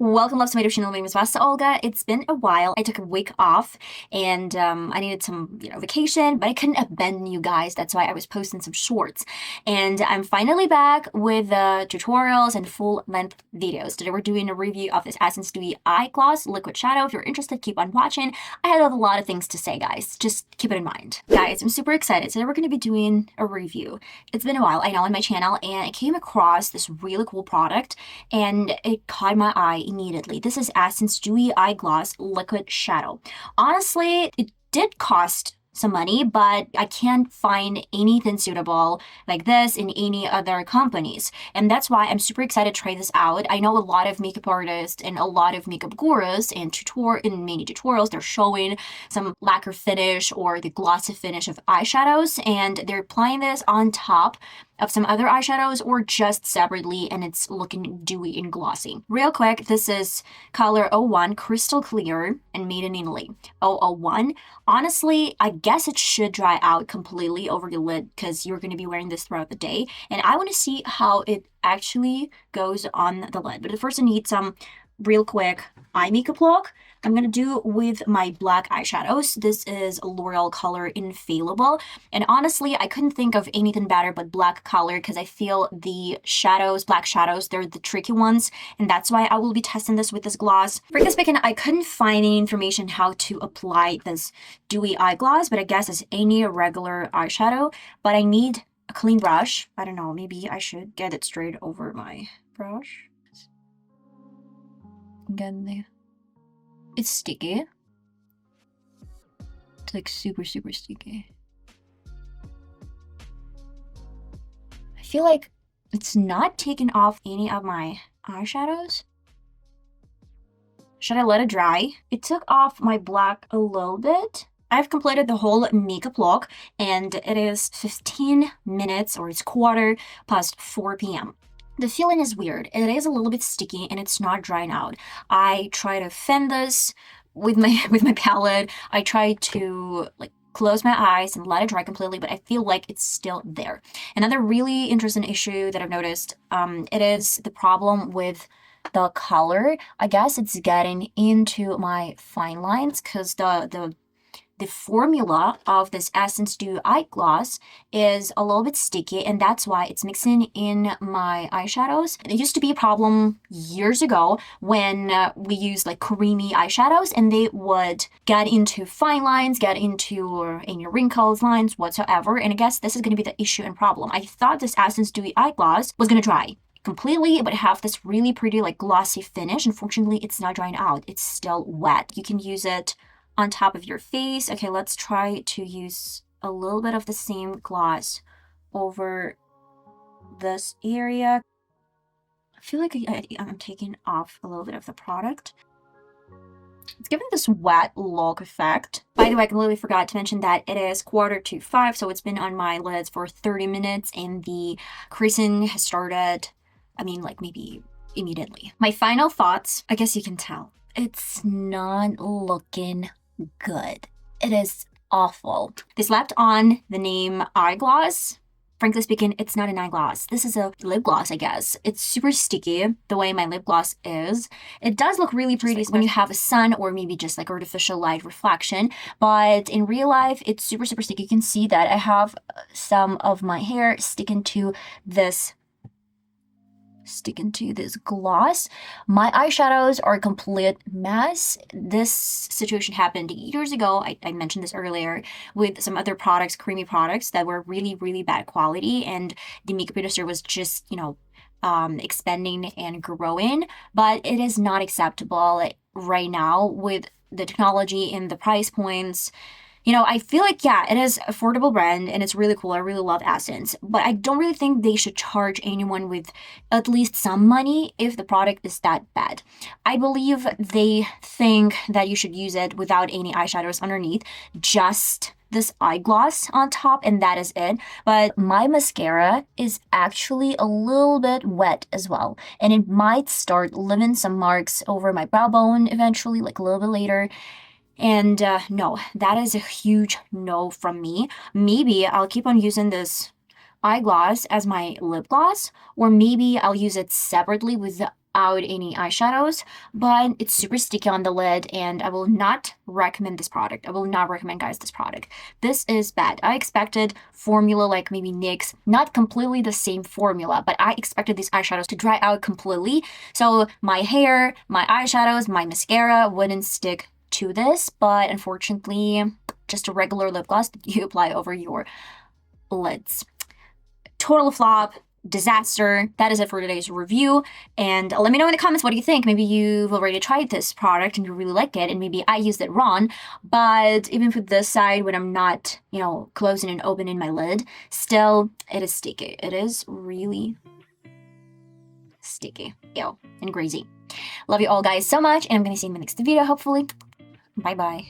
Welcome love to my YouTube channel. My name is VassaOlga. It's been a while. I took a week off and I needed some, vacation, but I couldn't abandon you guys. That's why I was posting some shorts. And I'm finally back with the tutorials and full-length videos. Today we're doing a review of this Essence Dewy Eye Gloss Liquid Shadow. If you're interested, keep on watching. I have a lot of things to say, guys. Just keep it in mind. Guys, I'm super excited. Today we're going to be doing a review. It's been a while, I know, on my channel, and I came across this really cool product and it caught my eye immediately. This is Essence Dewy Eye Gloss Liquid Shadow. Honestly, it did cost some money, but I can't find anything suitable like this in any other companies. And that's why I'm super excited to try this out. I know a lot of makeup artists and a lot of makeup gurus and in many tutorials, they're showing some lacquer finish or the glossy finish of eyeshadows, and they're applying this on top of some other eyeshadows or just separately, and it's looking dewy and glossy. Real quick, this is color 01, crystal clear and made in Italy. 001. Honestly, I guess it should dry out completely over your lid because you're going to be wearing this throughout the day, and I want to see how it actually goes on the lid. But first I need some real quick eye makeup look. I'm gonna do with my black eyeshadows. This is L'Oreal color Infallible, and honestly I couldn't think of anything better but black color because I feel the shadows, black shadows, they're the tricky ones, and that's why I will be testing this with this gloss. Frankly speaking, I couldn't find any information how to apply this dewy eye gloss, but I guess it's any regular eyeshadow. But I need a clean brush. I don't know, maybe I should get it straight over my brush. Again, there. It's sticky. It's like super sticky. I feel like it's not taking off any of my eyeshadows. Should I let it dry? It took off my black a little bit. I've completed the whole makeup look, and it is 15 minutes, or it's 4:15 p.m. The feeling is weird. It is a little bit sticky and it's not drying out. I try to fan this with my palette. I try to close my eyes and let it dry completely, but I feel like it's still there. Another really interesting issue that I've noticed, it is the problem with the color. I guess it's getting into my fine lines because the formula of this Essence Dewy Eye Gloss is a little bit sticky, and that's why it's mixing in my eyeshadows. It used to be a problem years ago when we used creamy eyeshadows, and they would get into fine lines, get into any wrinkles, lines, whatsoever. And I guess this is going to be the issue and problem. I thought this Essence Dewy Eye Gloss was going to dry completely, but have this really pretty glossy finish. Unfortunately, it's not drying out. It's still wet. You can use it on top of your face. Okay, let's try to use a little bit of the same gloss over this area. I feel like I'm taking off a little bit of the product. It's giving this wet look effect. By the way, I completely forgot to mention that it is 4:45, so it's been on my lids for 30 minutes, and the creasing has started, maybe immediately. My final thoughts, I guess you can tell. It's not looking good. It is awful. They slapped on the name eye gloss. Frankly speaking, it's not an eye gloss. This is a lip gloss, I guess. It's super sticky, the way my lip gloss is. It does look really pretty when you have a sun or maybe just artificial light reflection, but in real life, it's super sticky. You can see that I have some of my hair sticking to this gloss. My eyeshadows are a complete mess. This situation happened years ago. I mentioned this earlier with some other products, creamy products that were really bad quality, and the makeup industry was just expanding and growing. But it is not acceptable right now with the technology and the price points. I feel like, yeah, it is an affordable brand and it's really cool. I really love Essence, but I don't really think they should charge anyone with at least some money if the product is that bad. I believe they think that you should use it without any eyeshadows underneath, just this eye gloss on top, and that is it. But my mascara is actually a little bit wet as well, and it might start leaving some marks over my brow bone eventually, a little bit later. And no, that is a huge no from me. Maybe I'll keep on using this eye gloss as my lip gloss, or maybe I'll use it separately with the out any eyeshadows, but it's super sticky on the lid, and I will not recommend this product. I will not recommend, guys, this product. This is bad. I expected formula like maybe NYX, not completely the same formula, but I expected these eyeshadows to dry out completely, so my hair, my eyeshadows, my mascara wouldn't stick to this, but unfortunately, just a regular lip gloss that you apply over your lids. Total flop, disaster. That is it for today's review. And let me know in the comments, what do you think? Maybe you've already tried this product and you really like it, and maybe I used it wrong. But even for this side, when I'm not, closing and opening my lid, still, it is sticky. It is really sticky. Ew, and greasy. Love you all, guys, so much, and I'm gonna see you in the next video, hopefully. Bye-bye.